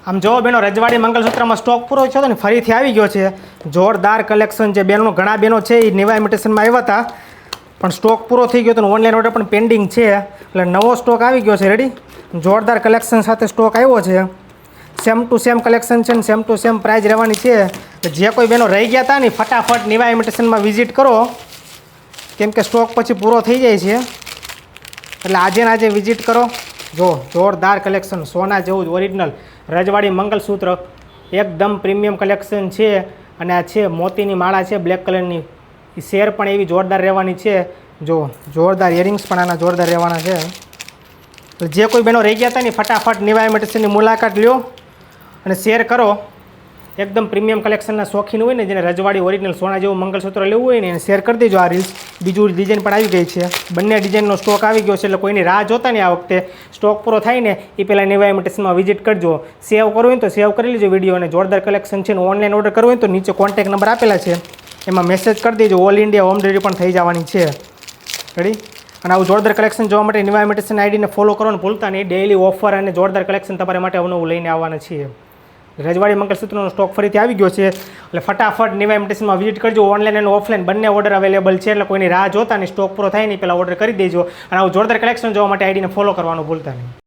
આમ જો બેનો રજવાડી મંગલસૂત્રમાં સ્ટોક પૂરો થયો હતો ને ફરીથી આવી ગયો છે. જોરદાર કલેક્શન છે. બેનો ઘણા બેનો છે એ નવા ઇમિટેશનમાં આવ્યા હતા પણ સ્ટોક પૂરો થઈ ગયો હતો ને ઓનલાઈન ઓર્ડર પણ પેન્ડિંગ છે, એટલે નવો સ્ટોક આવી ગયો છે. રેડી, જોરદાર કલેક્શન સાથે સ્ટોક આવ્યો છે. સેમ ટુ સેમ કલેક્શન છે ને સેમ ટુ સેમ પ્રાઇસ રહેવાની છે. જે કોઈ બેનો રહી ગયા હતા ને ફટાફટ નવા ઇમિટેશનમાં વિઝિટ કરો, કેમ કે સ્ટોક પછી પૂરો થઈ જાય છે. એટલે આજે ને આજે વિઝિટ કરો. જો જોરદાર કલેક્શન, સોના જેવું જ ઓરિજિનલ રજવાડી મંગલસૂત્ર, એકદમ પ્રીમિયમ કલેક્શન છે. અને આ છે મોતીની માળા છે બ્લેક કલરની, એ શેર પણ એવી જોરદાર રહેવાની છે. જો જોરદાર ઇયરિંગ્સ પણ આના જોરદાર રહેવાના છે. તો જે કોઈ બહેનો રહી ગયા હતા ને ફટાફટ નિવા ઇમિટેશનની મુલાકાત લ્યો અને શેર કરો. એકદમ પ્રીમિયમ કલેક્શનના શોખીન હોય ને, જેને રજવાડી ઓરિજિનલ સોના જેવું મંગલસૂત્ર લેવું હોય ને એને શેર કરી દેજો આ રીલ્સ. બીજું ડિઝાઇન પણ આવી ગઈ છે, બંને ડિઝાઇનનો સ્ટોક આવી ગયો છે. એટલે કોઈની રાહ જોતા ને આ વખતે સ્ટોક પૂરો થાય ને એ પહેલાં નવા ઇમિટેશનમાં વિઝિટ કરજો. સેવ કરવું હોય તો સેવ કરી લેજો વિડીયો, અને જોરદાર કલેક્શન છે ને ઓનલાઈન ઓર્ડર કરવું હોય તો નીચે કોન્ટેક્ટ નંબર આપેલા છે, એમાં મેસેજ કરી દેજો. ઓલ ઇન્ડિયા હોમ ડિલિવરી પણ થઈ જવાની છે. રેડી, અને આવું જોરદાર કલેક્શન જોવા માટે નવા ઇમિટેશન આઈડીને ફોલો કરવાનું ભૂલતા નહીં. ડેઇલી ઓફર અને જોરદાર કલેક્શન તમારા માટે અવનવું લઈને આવવાના છીએ. રજવાડી મંગલસૂત્રનો સ્ટોક ફરીથી આવી ગયો છે, એટલે ફટાફટ નવા ઇમિટેશનમાં વિઝિટ કરજો. ઓનલાઈન અને ઓફલાઈન બંને ઓર્ડર અવેલેબલ છે, એટલે કોઈની રાહ જોતા નહીં, સ્ટોક પૂરો થાય નહીં પહેલાં ઓર્ડર કરી દેજો. અને આવું જોરદાર કલેક્શન જોવા માટે આઈડીને ફોલો કરવાનું ભૂલતા નહીં.